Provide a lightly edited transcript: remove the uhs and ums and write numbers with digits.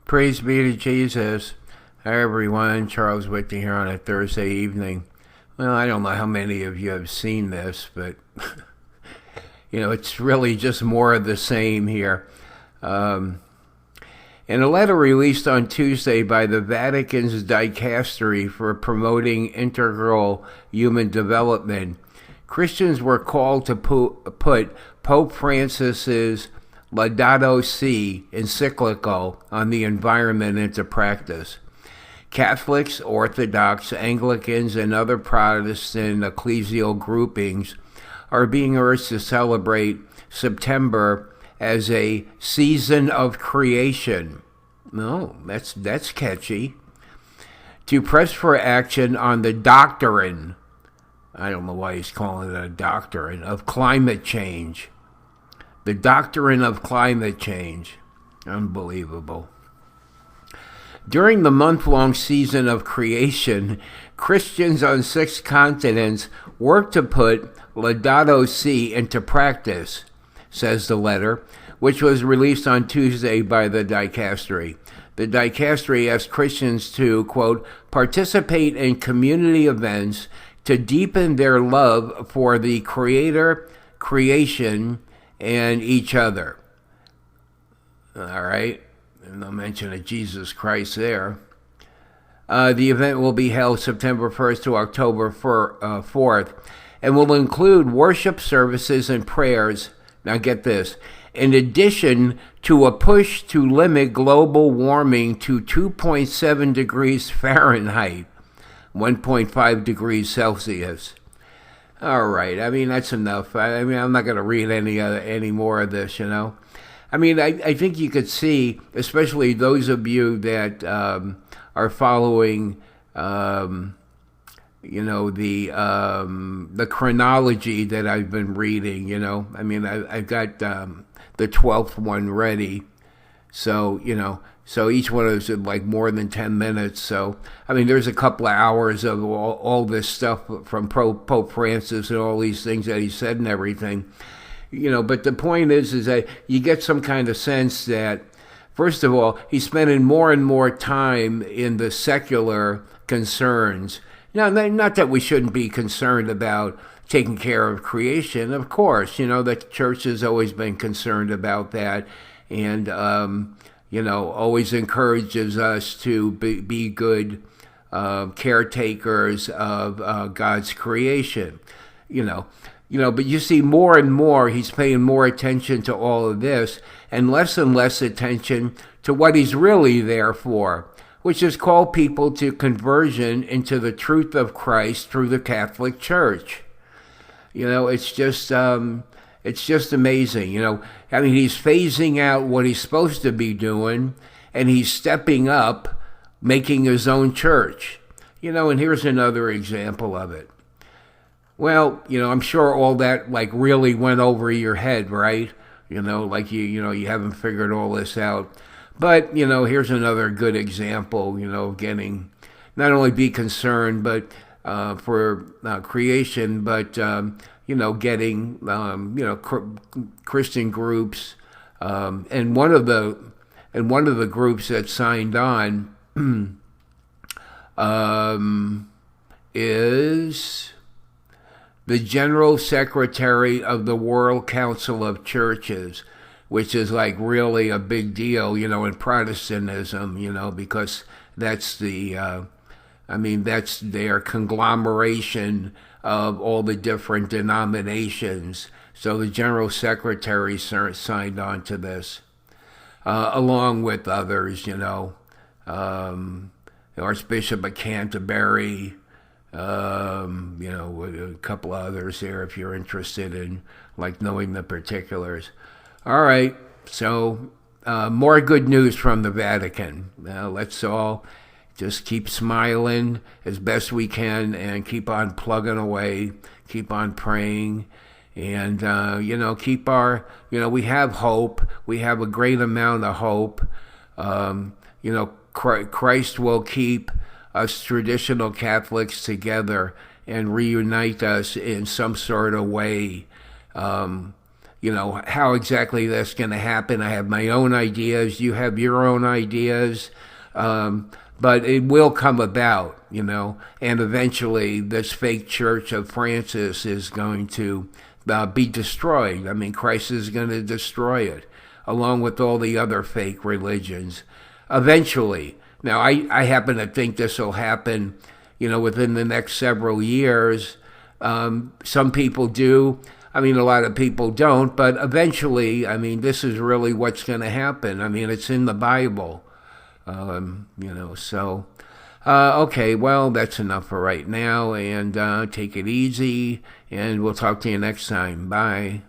Praise be to Jesus. Hi everyone, Charles Whitney here on a Thursday evening. Well, I don't know how many of you have seen this, but it's really just more of the same here. In a letter released on Tuesday by the Vatican's Dicastery for Promoting Integral Human Development, Christians were called to put Pope Francis's Laudato Si encyclical on the environment into practice. Catholics, Orthodox, Anglicans, and other Protestant ecclesial groupings are being urged to celebrate September as a season of creation. No, that's catchy. To press for action on the doctrine, I don't know why he's calling it a doctrine, of climate change. The doctrine of climate change. Unbelievable. During the month-long season of creation, Christians on 6 continents work to put Laudato Si into practice, says the letter, which was released on Tuesday by the Dicastery. The Dicastery asked Christians to, quote, participate in community events to deepen their love for the Creator, creation, and each other. All right. No mention of Jesus Christ there. The event will be held September 1st to October 4th and will include worship services and prayers. Now get this. In addition to a push to limit global warming to 2.7 degrees Fahrenheit, 1.5 degrees Celsius. All right. I mean, that's enough. I'm not going to read any more of this, I think you could see, especially those of you that are following, the chronology that I've been reading. I've got the 12th one ready, so each one of those is like more than 10 minutes. So there's a couple of hours of all this stuff from Pope Francis and all these things that he said and everything. But the point is that you get some kind of sense that, first of all, he's spending more and more time in the secular concerns. Now, not that we shouldn't be concerned about taking care of creation. Of course, the church has always been concerned about that and, always encourages us to be good caretakers of God's creation, But you see more and more he's paying more attention to all of this and less attention to what he's really there for, which is call people to conversion into the truth of Christ through the Catholic Church. It's just amazing. He's phasing out what he's supposed to be doing and he's stepping up, making his own church. And here's another example of it. Well, I'm sure all that really went over your head, right? You haven't figured all this out. But, here's another good example, of getting, not only be concerned, but for creation, but, getting, Christian groups. And one of the groups that signed on is the General Secretary of the World Council of Churches, which is really a big deal, in Protestantism, because that's that's their conglomeration of all the different denominations. So the General Secretary signed on to this, along with others, Archbishop of Canterbury, a couple of others here if you're interested in knowing the particulars. All right, so more good news from the Vatican. Let's all just keep smiling as best we can and keep on plugging away, keep on praying, and keep our, we have hope. We have a great amount of hope. Christ will keep us traditional Catholics together and reunite us in some sort of way. how exactly that's going to happen. I have my own ideas. You have your own ideas. But it will come about, and eventually this fake church of Francis is going to be destroyed. I mean, Christ is going to destroy it, along with all the other fake religions, eventually. Now, I happen to think this will happen, within the next several years. Some people do. I mean, a lot of people don't, but eventually, I mean, this is really what's going to happen. I mean, it's in the Bible. So, okay, well, that's enough for right now, and take it easy, and we'll talk to you next time. Bye.